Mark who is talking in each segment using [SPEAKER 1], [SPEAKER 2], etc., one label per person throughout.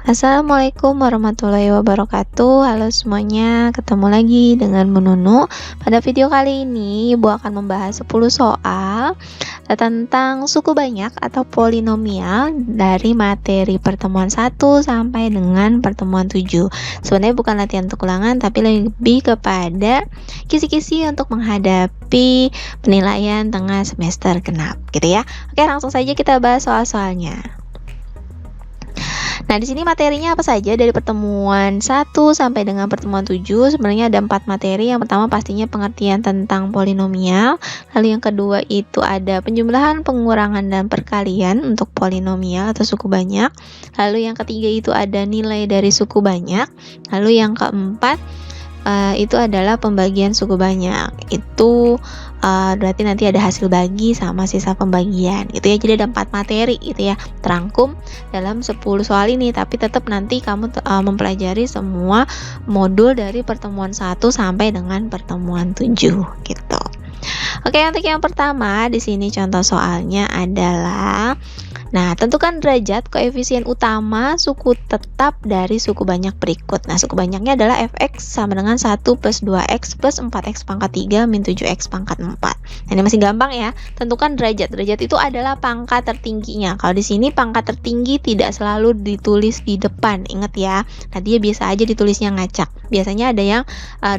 [SPEAKER 1] Assalamualaikum warahmatullahi wabarakatuh. Halo semuanya, ketemu lagi dengan Bu Nunu. Pada video kali ini, Bu akan membahas 10 soal tentang suku banyak atau polinomial dari materi pertemuan 1 sampai dengan pertemuan 7. Sebenarnya bukan latihan untuk ulangan, tapi lebih kepada kisi-kisi untuk menghadapi penilaian tengah semester genap, gitu ya. Oke, langsung saja kita bahas soal-soalnya. Nah, di sini materinya apa saja dari pertemuan 1 sampai dengan pertemuan 7. Sebenarnya ada 4 materi. Yang pertama pastinya pengertian tentang polinomial. Lalu yang kedua itu ada penjumlahan, pengurangan, dan perkalian untuk polinomial atau suku banyak. Lalu yang ketiga itu ada nilai dari suku banyak. Lalu yang keempat itu adalah pembagian suku banyak. Itu berarti nanti ada hasil bagi sama sisa pembagian gitu ya. Jadi ada 4 materi gitu ya, terangkum dalam 10 soal ini, tapi tetap nanti kamu mempelajari semua modul dari pertemuan 1 sampai dengan pertemuan 7 gitu. Oke, untuk yang pertama di sini contoh soalnya adalah, nah, tentukan derajat koefisien utama suku tetap dari suku banyak berikut. Nah, suku banyaknya adalah fx sama dengan 1 plus 2x plus 4x pangkat 3 min 7x pangkat 4. Nah, ini masih gampang ya. Tentukan derajat. Derajat itu adalah pangkat tertingginya. Kalau di sini pangkat tertinggi tidak selalu ditulis di depan. Ingat ya. Nah, dia biasa aja ditulisnya ngacak. Biasanya ada yang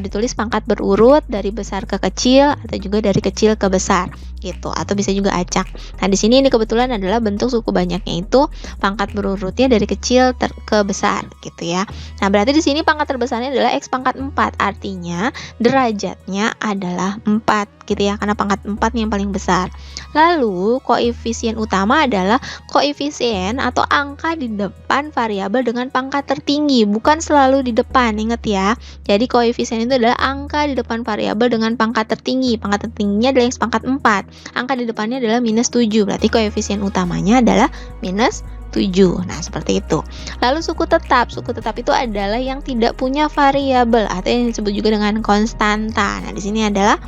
[SPEAKER 1] ditulis pangkat berurut dari besar ke kecil atau juga dari kecil ke besar gitu, atau bisa juga acak. Nah, di sini ini kebetulan adalah bentuk suku banyaknya itu pangkat berurutnya dari kecil ke besar gitu ya. Nah, berarti di sini pangkat terbesarnya adalah x pangkat 4. Artinya derajatnya adalah 4 gitu ya, karena pangkat 4 yang paling besar. Lalu koefisien utama adalah koefisien atau angka di depan variabel dengan pangkat tertinggi, bukan selalu di depan, ingat ya. Jadi koefisien itu adalah angka di depan variabel dengan pangkat tertinggi. Pangkat tertingginya adalah x pangkat 4. Angka di depannya adalah minus 7, berarti koefisien utamanya adalah minus 7. Nah, seperti itu. Lalu suku tetap. Suku tetap itu adalah yang tidak punya variabel atau yang disebut juga dengan konstanta. Nah, di sini adalah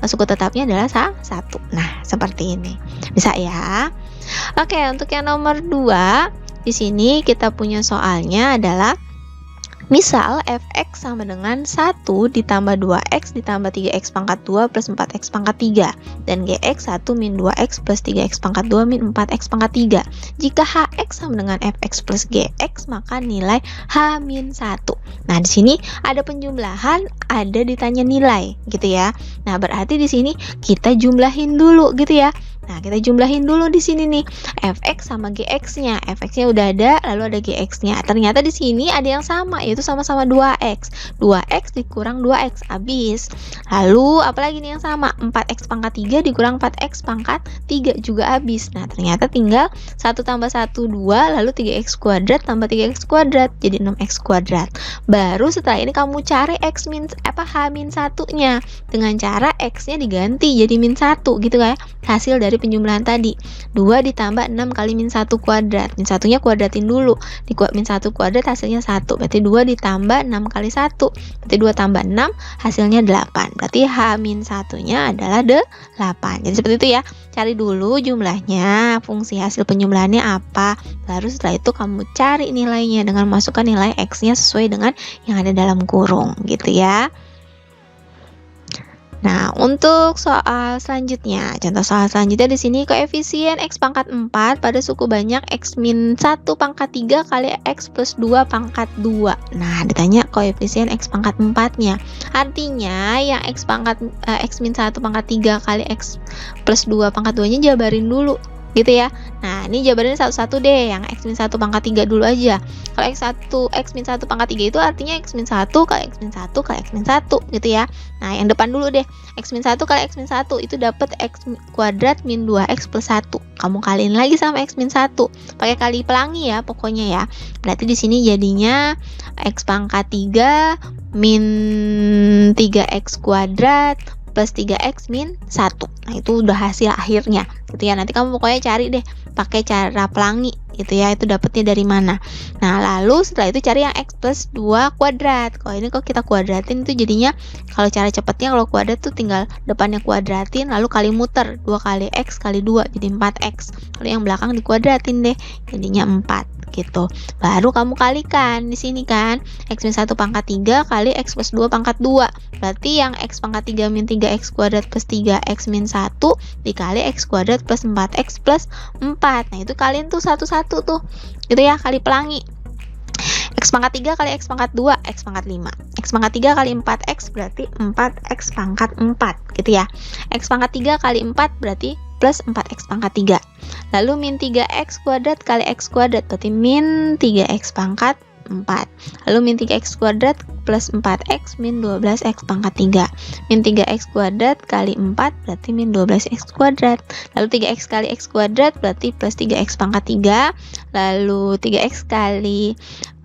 [SPEAKER 1] suku tetapnya adalah 1. Nah, seperti ini. Bisa ya? Oke, untuk yang nomor 2, di sini kita punya soalnya adalah misal fx sama dengan 1 ditambah 2x ditambah 3x pangkat 2 plus 4x pangkat 3 dan gx 1 min 2x plus 3x pangkat 2 min 4x pangkat 3. Jika hx sama dengan fx plus gx, maka nilai h min 1. Nah, di sini ada penjumlahan, ada ditanya nilai gitu ya. Nah, berarti di sini kita jumlahin dulu gitu ya. Nah, kita jumlahin dulu di sini nih, fx sama gx-nya. Fx-nya udah ada, lalu ada gx-nya. Ternyata di sini ada yang sama, yaitu sama-sama 2x. 2x dikurang 2x, habis. Lalu, apalagi nih yang sama? 4x pangkat 3 dikurang 4x pangkat 3 juga habis. Nah, ternyata tinggal 1 tambah 1, 2, lalu 3x kuadrat tambah 3x kuadrat, jadi 6x kuadrat. Baru setelah ini kamu cari h min 1-nya. Dengan cara x-nya diganti jadi min 1, gitu kayak hasil dari penjumlahan tadi. 2 ditambah 6 kali min 1 kuadrat. Min 1-nya kuadratin dulu. Di min 1 kuadrat hasilnya 1. Berarti 2 ditambah 6 kali 1. Berarti 2 tambah 6 hasilnya 8. Berarti h min 1-nya adalah 8. Jadi seperti itu ya. Cari dulu jumlahnya, fungsi hasil penjumlahannya apa. Baru setelah itu kamu cari nilainya dengan masukkan nilai x-nya sesuai dengan yang ada dalam kurung gitu ya. Nah, untuk soal selanjutnya, contoh soal selanjutnya di sini koefisien x pangkat 4 pada suku banyak x min 1 pangkat 3 kali x plus 2 pangkat 2. Nah, ditanya koefisien x pangkat 4-nya. Artinya yang x min 1 pangkat 3 kali x plus 2 pangkat 2-nya jabarin dulu gitu ya. Nah, ini jabarannya satu-satu deh, yang x min 1 pangkat 3 dulu aja. Kalau x min 1 pangkat 3 itu artinya x min 1 kali x min 1 kali x min 1 gitu ya. Nah, yang depan dulu deh, x min 1 kali x min 1 itu dapat x kuadrat min 2x plus 1. Kamu kaliin lagi sama x min 1. Pakai kali pelangi ya pokoknya ya. Berarti di sini jadinya x pangkat 3 min 3x kuadrat plus 3x min 1. Nah, itu udah hasil akhirnya gitu ya. Nanti kamu pokoknya cari deh pakai cara pelangi gitu ya, itu dapatnya dari mana. Nah, lalu setelah itu cari yang x plus 2 kuadrat. Kalau ini kalau kita kuadratin itu jadinya, kalau cara cepatnya kalau kuadrat tuh tinggal depannya kuadratin lalu kali muter, 2 kali x kali 2 jadi 4x. Lalu yang belakang dikuadratin deh, jadinya 4 gitu. Baru kamu kalikan di sini kan, x min 1 pangkat 3 kali x plus 2 pangkat 2. Berarti yang x pangkat 3 min 3x kuadrat plus 3x min 1 dikali x kuadrat plus 4x plus 4. Nah, itu kalian tuh satu-satu tuh. Gitu ya, kali pelangi. X pangkat 3 kali X pangkat 2, X pangkat 5. X pangkat 3 kali 4X berarti 4X pangkat 4, gitu ya. X pangkat 3 kali 4 berarti plus 4X pangkat 3. Lalu min 3X kuadrat kali X kuadrat berarti min 3X pangkat 4. Lalu min 3X kuadrat plus 4X min 12X pangkat 3. Min 3X kuadrat kali 4 berarti min 12X kuadrat. Lalu 3X kali X kuadrat berarti plus 3X pangkat 3. Lalu 3X kali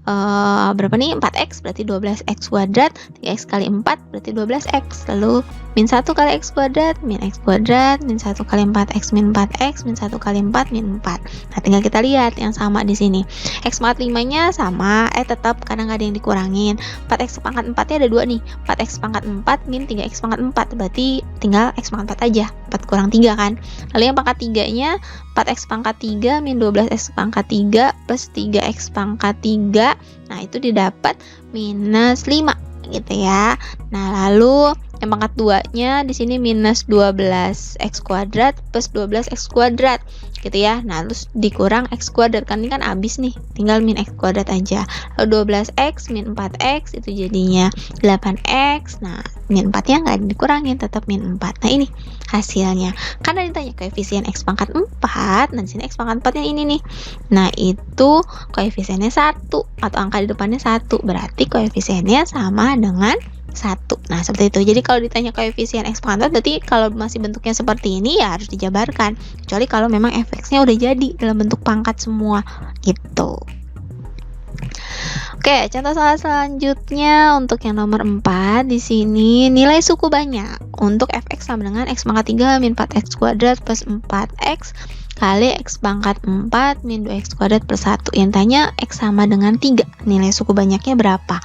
[SPEAKER 1] berapa nih? 4x berarti 12x kuadrat. 3x kali 4 berarti 12x. Lalu min 1 kali x kuadrat min x kuadrat, min 1 kali 4x min 4x, min 1 kali 4 min 4. Nah, tinggal kita lihat yang sama di sini. X pangkat 5-nya sama, tetap karena nggak ada yang dikurangin. 4x pangkat 4-nya ada 2 nih. 4x pangkat 4 min 3x pangkat 4 berarti tinggal x pangkat 4 aja. 4 kurang 3 kan. Lalu yang pangkat 3-nya 4x pangkat 3 min 12x pangkat 3 plus 3x pangkat 3. Nah, itu didapat minus 5 gitu ya. Nah, lalu yang pangkat 2-nya di sini minus 12x kuadrat plus 12x kuadrat gitu ya. Nah, terus dikurang x kuadrat kan, ini kan habis nih, tinggal min x kuadrat aja. Lalu 12x min 4x itu jadinya 8x. Nah, min 4-nya nggak dikurangin, tetap min 4. Nah, ini hasilnya. Karena ditanya koefisien x pangkat 4, nah di sini x pangkat 4-nya ini nih. Nah, itu koefisiennya 1 atau angka di depannya 1, berarti koefisiennya sama dengan 1. Nah, seperti itu. Jadi kalau ditanya koefisien x pangkat 4, berarti kalau masih bentuknya seperti ini ya harus dijabarkan. Kecuali kalau memang fx-nya udah jadi dalam bentuk pangkat semua gitu. Oke, contoh soal selanjutnya untuk yang nomor 4 di sini nilai suku banyak untuk fx sama dengan x pangkat 3 min 4x kuadrat plus 4x kali x pangkat 4 min 2x kuadrat plus 1. Yang tanya x sama dengan 3, nilai suku banyaknya berapa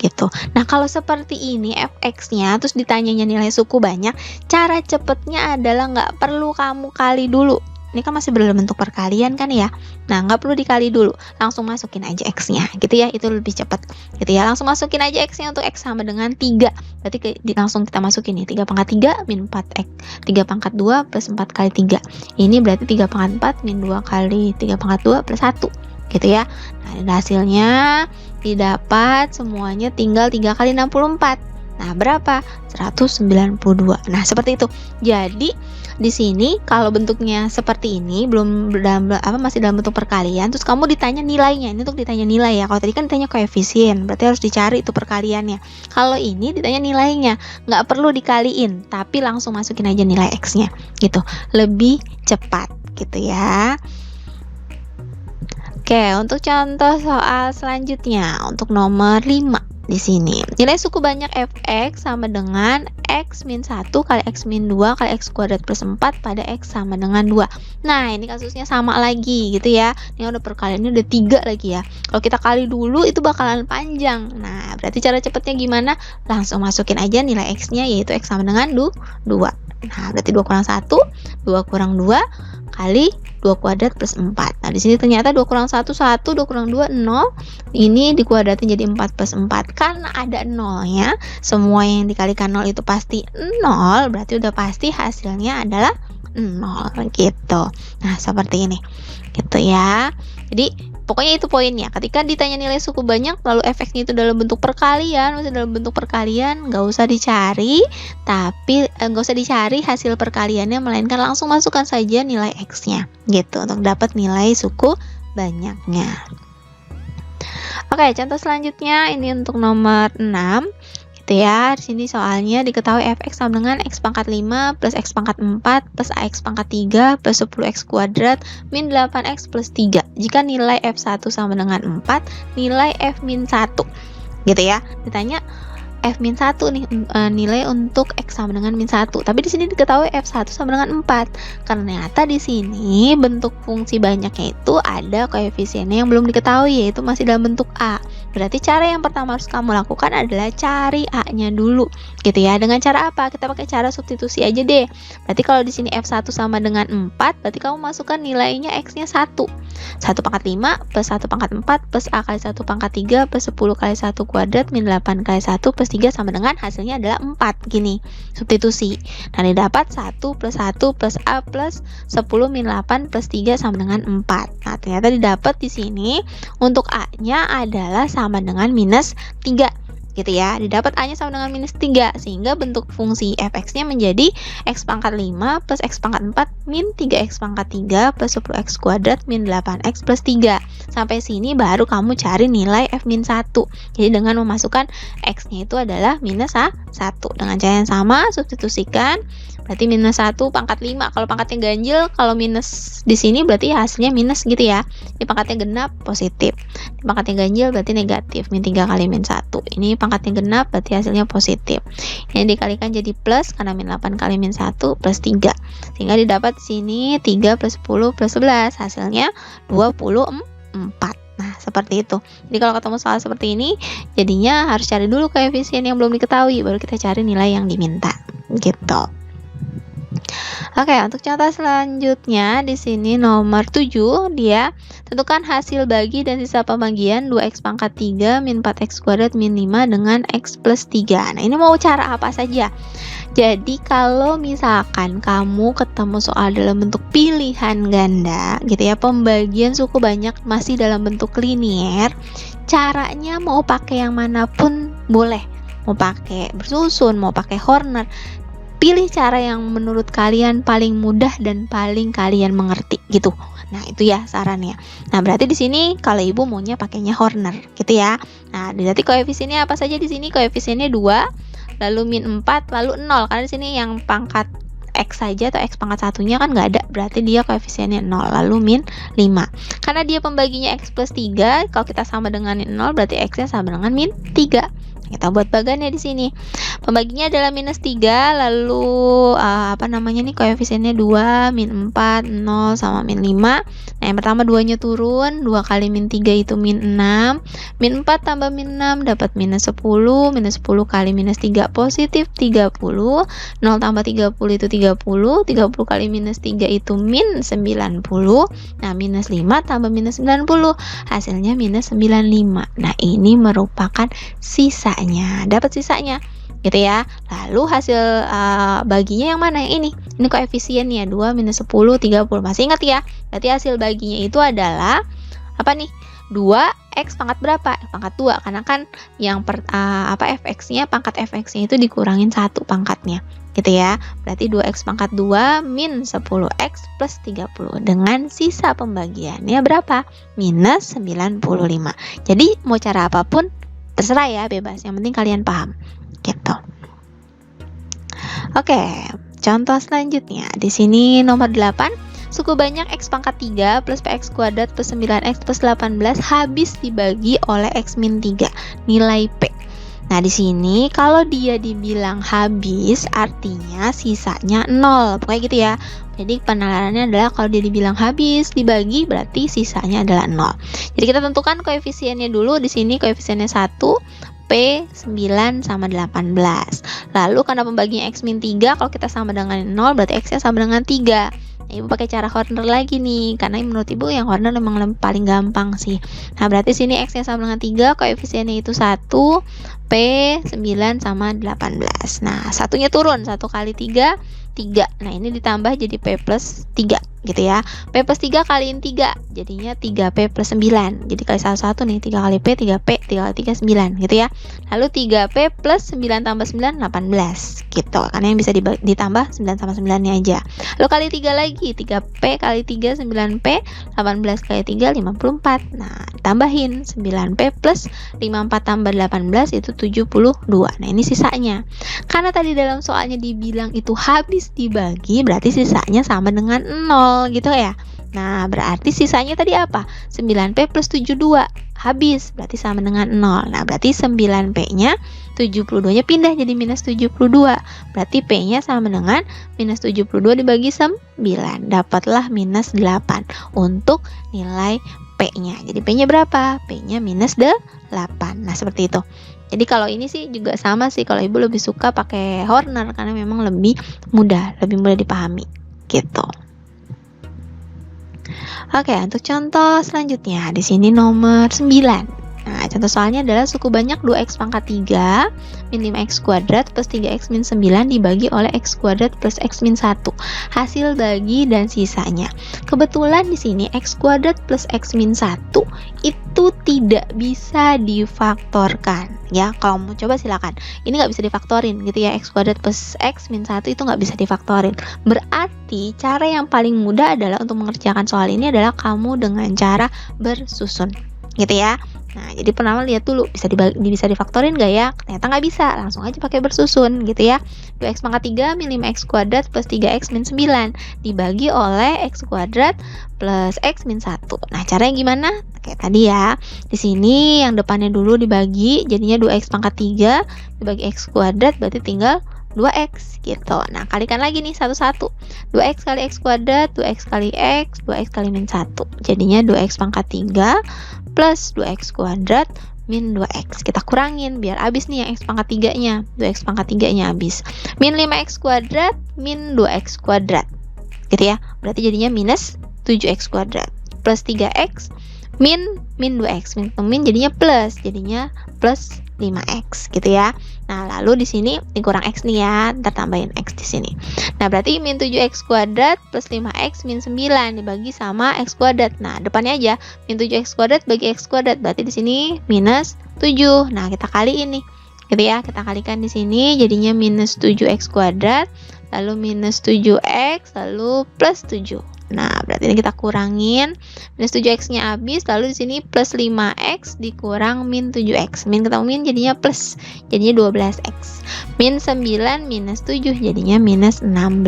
[SPEAKER 1] gitu. Nah, kalau seperti ini fx-nya terus ditanyanya nilai suku banyak, cara cepetnya adalah nggak perlu kamu kali dulu. Ini kan masih dalam bentuk perkalian kan ya. Nah, nggak perlu dikali dulu, langsung masukin aja x-nya gitu ya, itu lebih cepat gitu ya. Langsung masukin aja x-nya untuk x sama dengan 3. Berarti langsung kita masukin nih, 3 pangkat 3 min 4x, 3 pangkat 2 plus 4 kali 3. Ini berarti 3 pangkat 4 min 2 kali 3 pangkat 2 plus 1 gitu ya. Nah, dan hasilnya didapat semuanya tinggal 3 kali 64. Nah, berapa? 192. Nah, seperti itu. Jadi di sini kalau bentuknya seperti ini, masih dalam bentuk perkalian, terus kamu ditanya nilainya. Ini untuk ditanya nilai ya. Kalau tadi kan ditanya koefisien, berarti harus dicari itu perkaliannya. Kalau ini ditanya nilainya, nggak perlu dikaliin, tapi langsung masukin aja nilai x-nya gitu. Lebih cepat gitu ya. Oke, untuk contoh soal selanjutnya untuk nomor 5. Di sini nilai suku banyak fx sama dengan x min 1 kali x min 2 kali x kuadrat plus 4 pada x sama dengan 2. Nah, ini kasusnya sama lagi gitu ya. Ini udah perkaliannya udah 3 lagi ya. Kalau kita kali dulu itu bakalan panjang. Nah, berarti cara cepatnya gimana? Langsung masukin aja nilai x-nya, yaitu x sama dengan 2. Nah, berarti 2 kurang 1, 2 kurang 2 kali 2 kuadrat plus 4. Nah, di sini ternyata 2 kurang 1, 1, 2 kurang 2, 0. Ini dikuadratin jadi 4 plus 4. Karena ada 0-nya, semua yang dikalikan 0 itu pasti 0, berarti udah pasti hasilnya adalah 0 gitu. Nah, seperti ini. Gitu ya. Jadi, pokoknya itu poinnya. Ketika ditanya nilai suku banyak, lalu fx-nya itu dalam bentuk perkalian, masih dalam bentuk perkalian, nggak usah dicari, hasil perkaliannya, melainkan langsung masukkan saja nilai x-nya, gitu, untuk dapat nilai suku banyaknya. Oke, contoh selanjutnya ini untuk nomor 6. Ya, di sini soalnya diketahui fx sama dengan x pangkat 5 plus x pangkat 4 plus ax pangkat 3 plus 10x kuadrat min 8x plus 3. Jika nilai f1 sama dengan 4, nilai f min 1. Gitu ya. Ditanya F-1 nih, nilai untuk X sama dengan -1. Tapi di sini diketahui F1 sama dengan 4. Ternyata di sini bentuk fungsi banyaknya itu ada koefisiennya yang belum diketahui, yaitu masih dalam bentuk A. Berarti cara yang pertama harus kamu lakukan adalah cari A-nya dulu, gitu ya. Dengan cara apa? Kita pakai cara substitusi aja deh. Berarti kalau di sini F1 sama dengan 4, berarti kamu masukkan nilainya X-nya 1. 1 pangkat 5 plus 1 pangkat 4 plus A kali 1 pangkat 3 plus 10 kali 1 kuadrat min 8 kali 1 plus 3 sama dengan hasilnya adalah 4. Gini, substitusi. Nah, didapat 1 plus 1 plus A plus 10 min 8 plus 3 sama dengan 4. Nah, ternyata didapat di sini untuk A-nya adalah sama dengan -3. Gitu ya, didapat A-nya sama dengan -3, sehingga bentuk fungsi f(x)-nya menjadi x pangkat 5 plus x pangkat 4 min 3x pangkat 3 plus 10x kuadrat min 8x plus 3. Sampai sini baru kamu cari nilai f-1. Jadi dengan memasukkan x-nya itu adalah -1. Dengan cara yang sama, substitusikan. Berarti -1 pangkat 5. Kalau pangkatnya ganjil, kalau minus di sini berarti hasilnya minus gitu ya. Ini pangkatnya genap, positif. Ini pangkatnya ganjil berarti negatif, min 3 kali -1. Ini pangkatnya genap berarti hasilnya positif. Ini dikalikan jadi plus karena min 8 kali -1 plus 3. Sehingga didapat di sini 3 plus 10 plus 11, hasilnya 24. Nah, seperti itu. Jadi kalau ketemu soal seperti ini, jadinya harus cari dulu koefisien yang belum diketahui, baru kita cari nilai yang diminta. Gitu. Oke, untuk contoh selanjutnya di sini nomor 7, dia tentukan hasil bagi dan sisa pembagian 2x pangkat 3 min 4x kuadrat min 5 dengan x plus 3. Nah, ini mau cara apa saja? Jadi kalau misalkan kamu ketemu soal dalam bentuk pilihan ganda gitu ya, pembagian suku banyak masih dalam bentuk linier, caranya mau pakai yang manapun boleh. Mau pakai bersusun, mau pakai Horner. Pilih cara yang menurut kalian paling mudah dan paling kalian mengerti gitu. Nah, itu ya sarannya. Nah, berarti di sini kalau ibu maunya pakainya Horner gitu ya. Nah, berarti koefisiennya apa saja di sini? Koefisiennya 2, lalu min 4, lalu 0. Karena di sini yang pangkat X saja atau X pangkat satunya kan nggak ada, berarti dia koefisiennya 0, lalu min 5. Karena dia pembaginya X plus 3, kalau kita sama dengan 0 berarti X-nya sama dengan min 3. Kita buat bagannya di sini. Pembaginya adalah -3, lalu koefisiennya 2, min 4, 0 sama min 5. Nah, yang pertama 2-nya turun, 2 kali min 3 itu min 6. Min 4 tambah min 6 dapat -10, -10 kali -3 positif 30. 0 tambah 30 itu 30, 30 kali -3 itu min 90. Nah, -5 tambah -90, hasilnya -95. Nah, ini merupakan sisa. Dapat sisanya gitu ya. Lalu hasil baginya yang mana? Yang ini koefisiennya 2, -10, 30. Masih ingat ya? Berarti hasil baginya itu adalah apa nih? 2x pangkat berapa? Pangkat 2, karena kan yang fx-nya, pangkat fx-nya itu dikurangin 1 pangkatnya gitu ya. Berarti 2x pangkat 2 min 10x plus 30. Dengan sisa pembagiannya berapa? -95. Jadi mau cara apapun terserah ya, bebas. Yang penting kalian paham. Gitu. Oke, contoh selanjutnya. Di sini nomor 8, suku banyak x pangkat 3 plus px kuadrat plus 9x plus 18 habis dibagi oleh x min 3. Nilai P. Nah, di sini kalau dia dibilang habis, artinya sisanya 0. Pokoknya gitu ya. Jadi penalarannya adalah kalau dia dibilang habis dibagi, berarti sisanya adalah 0. Jadi kita tentukan koefisiennya dulu. Di sini koefisiennya 1, P 9 sama 18. Lalu karena pembagian x min 3, kalau kita sama dengan 0, berarti x-nya sama dengan 3. Ibu pakai cara Horner lagi nih, karena menurut ibu yang Horner memang paling gampang sih. Nah, berarti sini x-nya sama dengan 3, koefisiennya itu 1, P 9 sama 18. Nah, satunya turun, 1 kali 3, 3. Nah, ini ditambah jadi P plus 3 gitu ya. P plus 3 kaliin 3, jadinya 3P plus 9. Jadi kali 1 nih, 3 kali P, 3P, 3 kali 3, 9 gitu ya. Lalu 3P plus 9 tambah 9, 18 gitu. Karena yang bisa ditambah 9 sama 9-nya aja. Lalu kali 3 lagi, 3P kali 3, 9P, 18 kali 3, 54. Nah, tambahin 9P plus 54 tambah 18 itu 72. Nah, ini sisanya. Karena tadi dalam soalnya dibilang itu habis dibagi, berarti sisanya sama dengan 0 gitu ya. Nah, berarti sisanya tadi apa? 9P plus 72. Habis, berarti sama dengan 0. Nah, berarti 9P-nya 72-nya pindah jadi minus 72. Berarti P-nya sama dengan minus 72 dibagi 9. Dapatlah minus 8 untuk nilai P-nya. Jadi P-nya berapa? P-nya minus 8. Nah, seperti itu. Jadi kalau ini sih juga sama sih. Kalau ibu lebih suka pakai Horner karena memang lebih mudah dipahami. Gitu. Oke, untuk contoh selanjutnya di sini nomor 9. Nah, contoh soalnya adalah suku banyak 2x pangkat 3 min 5x kuadrat plus 3x min 9 dibagi oleh x kuadrat plus x min 1. Hasil bagi dan sisanya. Kebetulan di sini x kuadrat plus x min 1 itu tidak bisa difaktorkan. Ya, kalau mau coba silakan. Ini nggak bisa difaktorin gitu ya, x kuadrat plus x min 1 itu nggak bisa difaktorin. Berarti cara yang paling mudah adalah untuk mengerjakan soal ini adalah kamu dengan cara bersusun. Gitu ya. Nah, jadi pertama lihat dulu bisa difaktorin gak ya? Ternyata nggak bisa, langsung aja pakai bersusun gitu ya. 2x pangkat 3 min 5x kuadrat plus 3x min 9 dibagi oleh x kuadrat plus x min 1. Nah, caranya gimana? Kayak tadi ya. Di sini yang depannya dulu dibagi, jadinya 2x pangkat 3 dibagi x kuadrat berarti tinggal 2x gitu. Nah, kalikan lagi nih satu-satu. 2x kali x kuadrat, 2x kali x, 2x kali min 1. Jadinya 2x pangkat 3 plus 2x kuadrat min 2x. Kita kurangin biar habis nih yang x pangkat 3-nya. 2x pangkat 3-nya habis. Min 5x kuadrat min 2x kuadrat. Gitu ya. Berarti jadinya minus 7x kuadrat. Plus 3x min 2x. Min jadinya plus 5x gitu ya. Nah, lalu di sini dikurang x nih ya, ntar tambahin x di sini. Nah, berarti min 7x kuadrat plus 5x min 9 dibagi sama x kuadrat. Nah, depannya aja min 7x kuadrat bagi x kuadrat, berarti di sini minus 7. Nah, kita kaliin nih. Gitu ya, kita kalikan di sini jadinya minus 7x kuadrat, lalu minus 7x, lalu plus 7. Nah, berarti ini kita kurangin, minus 7x-nya habis, lalu di sini plus 5x dikurang min 7x. Min ketemu min jadinya plus, jadinya 12x. Min 9 minus 7 jadinya minus 16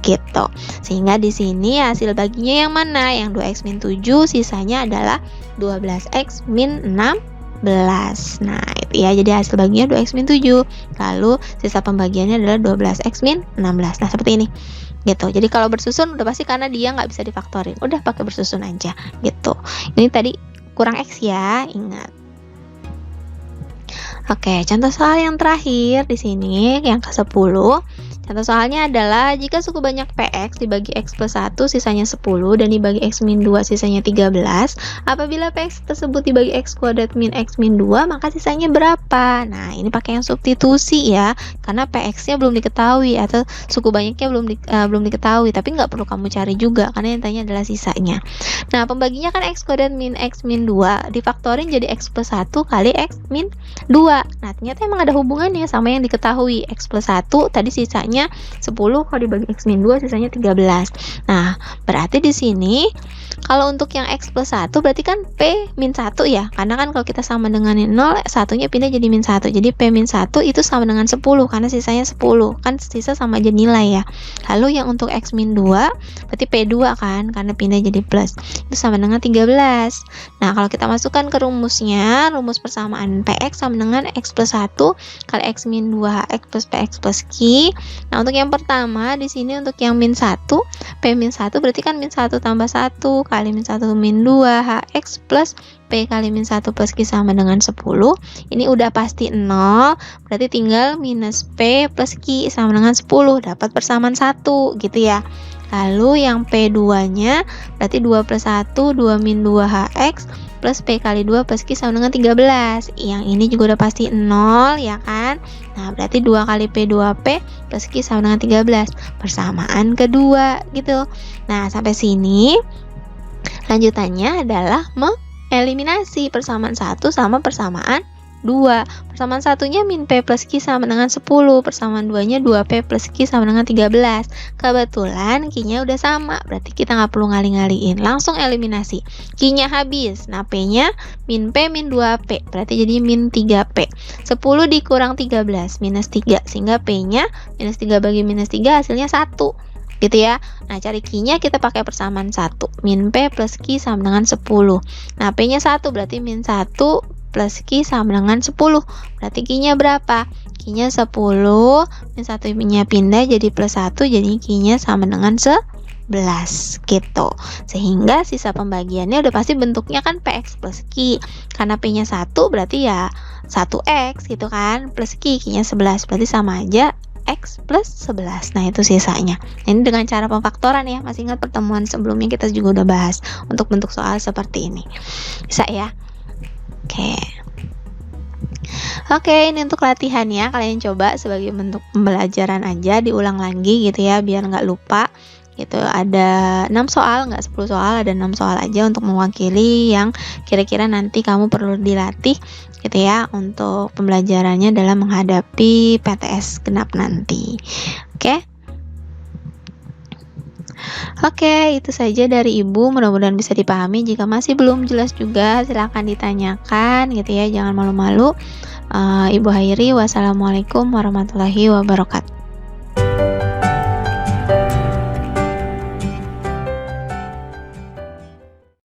[SPEAKER 1] gitu. Sehingga di sini hasil baginya yang mana? Yang 2x min 7, sisanya adalah 12x min 16. Nah, itu ya, jadi hasil baginya 2x min 7. Lalu sisa pembagiannya adalah 12x min 16. Nah, seperti ini. Gitu. Jadi kalau bersusun udah pasti karena dia nggak bisa difaktorin. Udah pakai bersusun aja gitu. Ini tadi kurang x ya, ingat. Oke, contoh soal yang terakhir di sini yang ke-10. Contoh soalnya adalah jika suku banyak px dibagi x plus 1 sisanya 10 dan dibagi x min 2 sisanya 13. Apabila px tersebut dibagi x kuadrat min x min 2 maka sisanya berapa? Nah, ini pakai yang substitusi ya, karena px-nya belum diketahui atau suku banyaknya belum diketahui, tapi nggak perlu kamu cari juga karena yang tanya adalah sisanya. Nah, pembaginya kan x kuadrat min x min 2 difaktorin jadi x plus 1 kali x min 2. Nah, ternyata emang ada hubungannya sama yang diketahui. X plus 1 tadi sisanya 10, kalau dibagi x min 2 sisanya 13. Nah, berarti di sini kalau untuk yang x plus 1 berarti kan p min 1 ya. Karena kan kalau kita sama dengan 0, satunya pindah jadi min 1. Jadi p min 1 itu sama dengan 10 karena sisanya 10. Kan sisa sama aja nilai ya. Lalu yang untuk x min 2 berarti p2 kan karena pindah jadi plus. Itu sama dengan 13. Nah, kalau kita masukkan ke rumusnya, rumus persamaan px sama dengan x plus 1 kali x min 2hx plus px plus q. Nah, untuk yang pertama di sini untuk yang min 1, p min 1 berarti kan min 1 tambah 1 kali min 1 min 2 hx plus p kali min 1 plus q sama dengan 10. Ini udah pasti 0, berarti tinggal minus p plus q sama dengan 10, dapat persamaan 1 gitu ya. Lalu yang P2-nya berarti 2 plus 1, 2 min 2 HX plus P kali 2 plus Q sama dengan 13. Yang ini juga udah pasti 0 ya kan. Nah, berarti 2 kali P2P plus Q sama dengan 13. Persamaan kedua gitu. Nah, sampai sini lanjutannya adalah mengeliminasi persamaan 1 sama persamaan 2. Persamaan satunya min P plus Q sama dengan 10. Persamaan 2-nya 2P plus Q sama dengan 13. Kebetulan Q-nya udah sama, berarti kita nggak perlu ngali-ngaliin. Langsung eliminasi. Q-nya habis. Nah, P-nya min P min 2P. Berarti jadi min 3P. 10 dikurang 13, minus 3. Sehingga P-nya minus 3 bagi minus 3 hasilnya 1. gitu ya. Nah, cari Q-nya kita pakai persamaan 1. Min P plus Q sama dengan 10. Nah, P-nya 1 berarti min 1 plus Q sama dengan 10. Berarti Q-nya berapa? Q-nya 10, min 1-nya pindah jadi plus 1, jadi Q-nya sama dengan 11 gitu. Sehingga sisa pembagiannya udah pasti bentuknya kan PX plus Q. Karena P-nya 1 berarti ya 1X gitu kan, plus Q-nya 11, berarti sama aja X plus 11. Nah, itu sisanya. Ini dengan cara pemfaktoran ya. Masih ingat pertemuan sebelumnya kita juga udah bahas untuk bentuk soal seperti ini. Bisa ya? Oke, ini untuk latihan ya. Kalian coba sebagai bentuk pembelajaran aja, diulang lagi gitu ya, biar nggak lupa. Gitu, ada 6 soal, nggak 10 soal, ada 6 soal aja untuk mewakili yang kira-kira nanti kamu perlu dilatih gitu ya, untuk pembelajarannya dalam menghadapi PTS genap nanti. Oke, itu saja dari Ibu, mudah-mudahan bisa dipahami. Jika masih belum jelas juga, silahkan ditanyakan gitu ya, jangan malu-malu. Ibu Hairi, wassalamualaikum warahmatullahi wabarakatuh.